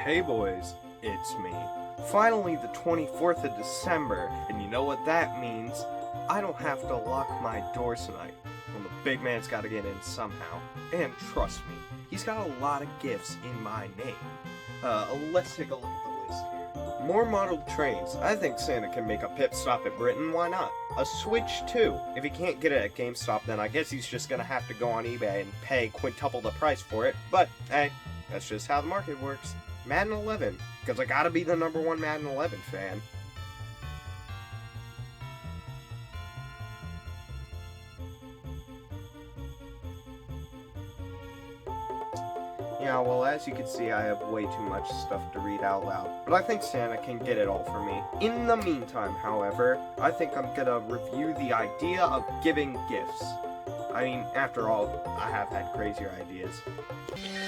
Hey boys, it's me. Finally the 24th of December, and you know what that means? I don't have to lock my doors tonight. Well, the big man's gotta get in somehow. And trust me, he's got a lot of gifts in my name. Let's take a look at the list here. More modeled trains. I think Santa can make a pit stop at Britain, why not? A Switch too. If he can't get it at GameStop, then I guess he's just gonna have to go on eBay and pay quintuple the price for it. But, hey, that's just how the market works. Madden 11, because I gotta be the #1 Madden 11 fan. Yeah, well, as you can see, I have way too much stuff to read out loud, but I think Santa can get it all for me. In the meantime, however, I think I'm gonna review the idea of giving gifts. I mean, after all, I have had crazier ideas.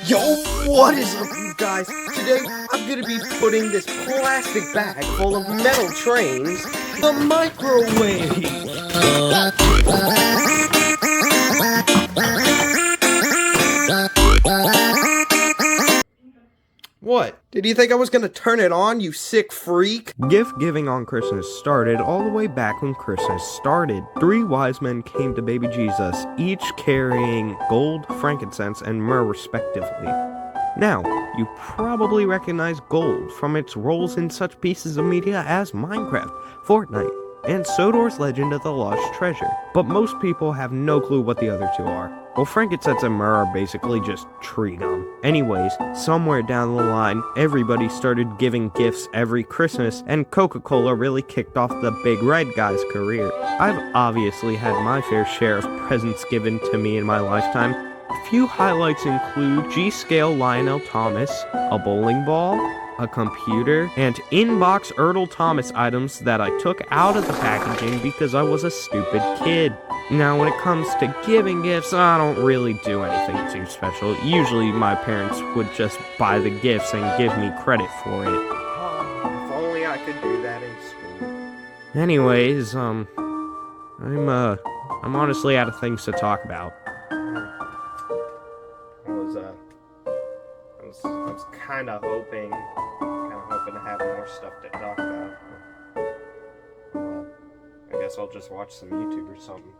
Yo, what is up, you guys? Today, I'm gonna be putting this plastic bag full of metal trains in the microwave. What? Did you think I was gonna turn it on, you sick freak? Gift giving on Christmas started all the way back when Christmas started. 3 wise men came to baby Jesus, each carrying gold, frankincense, and myrrh respectively. Now, you probably recognize gold from its roles in such pieces of media as Minecraft, Fortnite, and Sodor's Legend of the Lost Treasure. But most people have no clue what the other two are. Well, frankincense and myrrh are basically just tree gum. Anyways, somewhere down the line, everybody started giving gifts every Christmas, and Coca-Cola really kicked off the Big Red guy's career. I've obviously had my fair share of presents given to me in my lifetime. A few highlights include G-Scale Lionel Thomas, a bowling ball, a computer, and in-box Earl Thomas items that I took out of the packaging because I was a stupid kid. Now, when it comes to giving gifts, I don't really do anything too special. Usually, my parents would just buy the gifts and give me credit for it. If only I could do that in school. Anyways, I'm honestly out of things to talk about. I was kind of hoping to have more stuff to talk about. I guess I'll just watch some YouTube or something.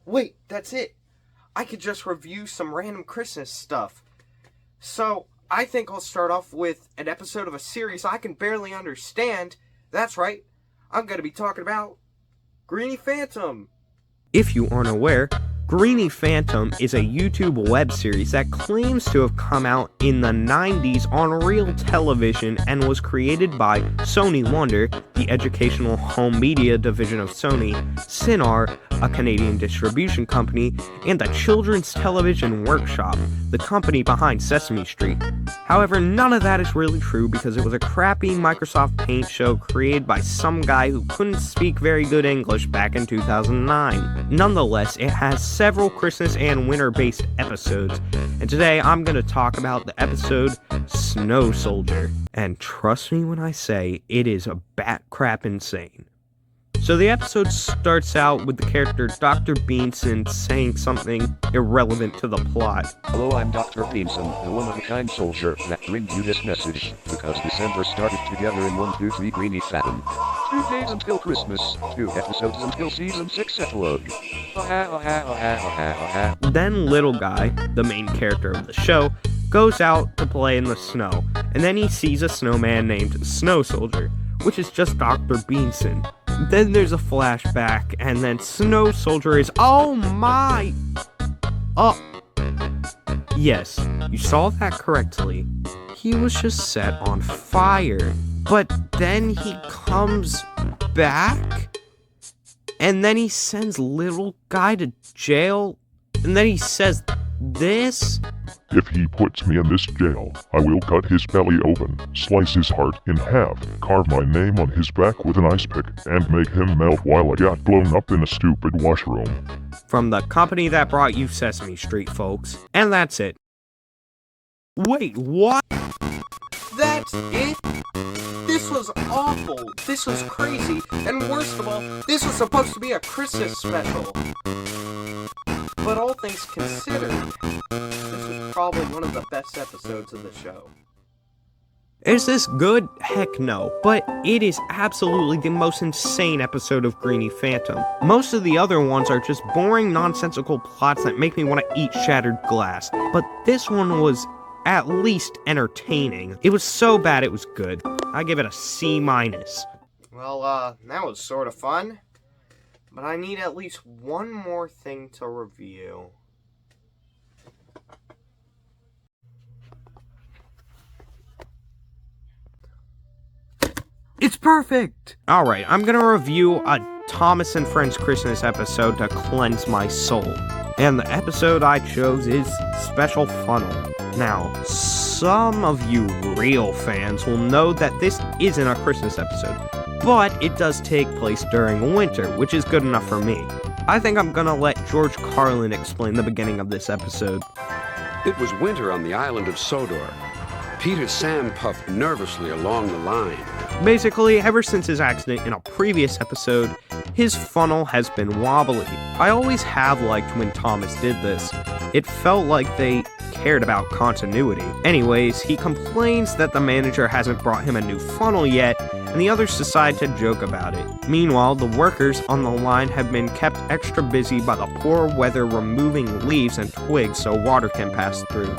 Wait, that's it. I could just review some random Christmas stuff. So, I think I'll start off with an episode of a series I can barely understand. That's right, I'm going to be talking about Greeny Phantom. If you aren't aware, Greeny Phantom is a YouTube web series that claims to have come out in the 90s on real television and was created by Sony Wonder, the educational home media division of Sony, Cinar, a Canadian distribution company, and the Children's Television Workshop, the company behind Sesame Street. However, none of that is really true because it was a crappy Microsoft Paint show created by some guy who couldn't speak very good English back in 2009. Nonetheless, it has several Christmas and winter-based episodes, and today I'm going to talk about the episode Snow Soldier. And trust me when I say it is a bat crap insane. So the episode starts out with the character Dr. Beanson saying something irrelevant to the plot. Hello, I'm Dr. Beanson, the one-of-a-kind soldier that brings you this message, because December started together in 1, 2, 3 Greeny Phantom. 2 days until Christmas, 2 episodes until Season 6 epilogue. Then Little Guy, the main character of the show, goes out to play in the snow, and then he sees a snowman named Snow Soldier, which is just Dr. Beanson. Then there's a flashback, and then Snow Soldier is, oh my! Yes, you saw that correctly. He was just set on fire. But then he comes back, and then he sends Little Guy to jail, and then he says this? If he puts me in this jail, I will cut his belly open, slice his heart in half, carve my name on his back with an ice pick, and make him melt while I got blown up in a stupid washroom. From the company that brought you Sesame Street, folks. And that's it. Wait, what? That's it? This was awful. This was crazy. And worst of all, this was supposed to be a Christmas special. But all things considered, this was probably one of the best episodes of the show. Is this good? Heck no. But it is absolutely the most insane episode of Greenie Phantom. Most of the other ones are just boring, nonsensical plots that make me want to eat shattered glass. But this one was at least entertaining. It was so bad it was good. I give it a C-. Well, that was sort of fun. But I need at least one more thing to review. It's perfect! Alright, I'm gonna review a Thomas and Friends Christmas episode to cleanse my soul. And the episode I chose is Special Funnel. Now, some of you real fans will know that this isn't a Christmas episode, but it does take place during winter, which is good enough for me. I think I'm gonna let George Carlin explain the beginning of this episode. It was winter on the island of Sodor. Peter Sam puffed nervously along the line. Basically, ever since his accident in a previous episode, his funnel has been wobbly. I always have liked when Thomas did this. It felt like they cared about continuity. Anyways, he complains that the manager hasn't brought him a new funnel yet, and the others decide to joke about it. Meanwhile, the workers on the line have been kept extra busy by the poor weather removing leaves and twigs so water can pass through.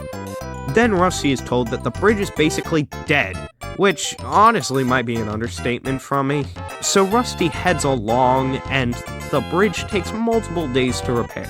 Then Rusty is told that the bridge is basically dead, which honestly might be an understatement from me. So Rusty heads along, and the bridge takes multiple days to repair.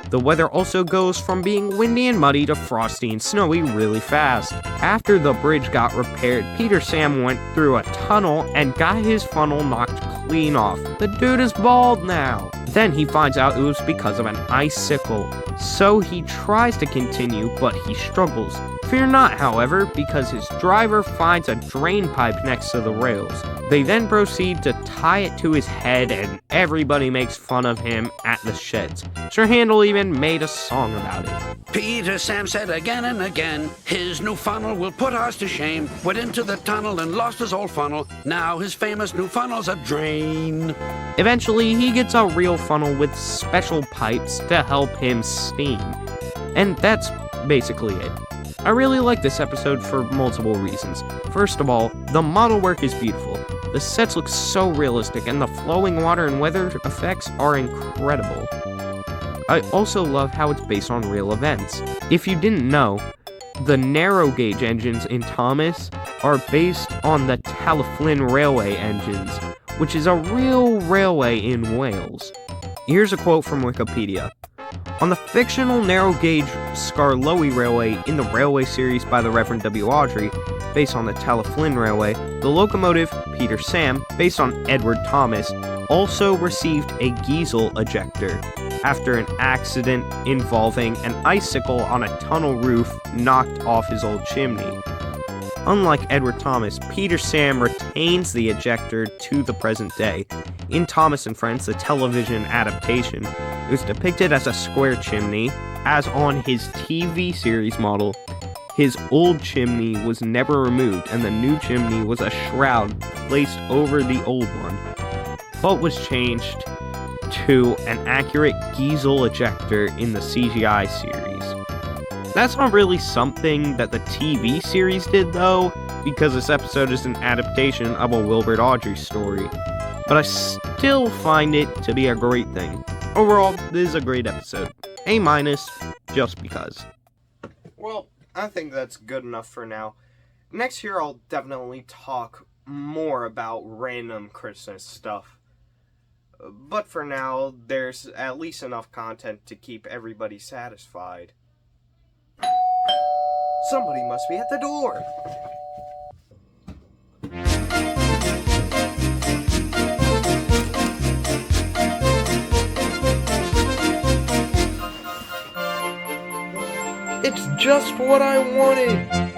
The weather also goes from being windy and muddy to frosty and snowy really fast. After the bridge got repaired, Peter Sam went through a tunnel and got his funnel knocked clean off. The dude is bald now. Then he finds out it was because of an icicle. So he tries to continue, but he struggles. Fear not, however, because his driver finds a drain pipe next to the rails. They then proceed to tie it to his head, and everybody makes fun of him at the sheds. Sir Handel even made a song about it. Peter Sam said again and again, his new funnel will put ours to shame. Went into the tunnel and lost his old funnel. Now his famous new funnel's a drain. Eventually, he gets a real funnel with special pipes to help him steam. And that's basically it. I really like this episode for multiple reasons. First of all, the model work is beautiful. The sets look so realistic, and the flowing water and weather effects are incredible. I also love how it's based on real events. If you didn't know, the narrow gauge engines in Thomas are based on the Talyllyn Railway engines, which is a real railway in Wales. Here's a quote from Wikipedia. On the fictional narrow-gauge Skarloey Railway in the Railway series by the Reverend W. Awdry, based on the Talyllyn Railway, the locomotive Peter Sam, based on Edward Thomas, also received a Giesel ejector after an accident involving an icicle on a tunnel roof knocked off his old chimney. Unlike Edward Thomas, Peter Sam retains the ejector to the present day. In Thomas and Friends, the television adaptation, it was depicted as a square chimney, as on his TV series model. His old chimney was never removed, and the new chimney was a shroud placed over the old one, but was changed to an accurate Giesel ejector in the CGI series. That's not really something that the TV series did, though, because this episode is an adaptation of a Wilbert Awdry story. But I still find it to be a great thing. Overall, this is a great episode. A-, just because. Well, I think that's good enough for now. Next year, I'll definitely talk more about random Christmas stuff. But for now, there's at least enough content to keep everybody satisfied. Somebody must be at the door. It's just what I wanted.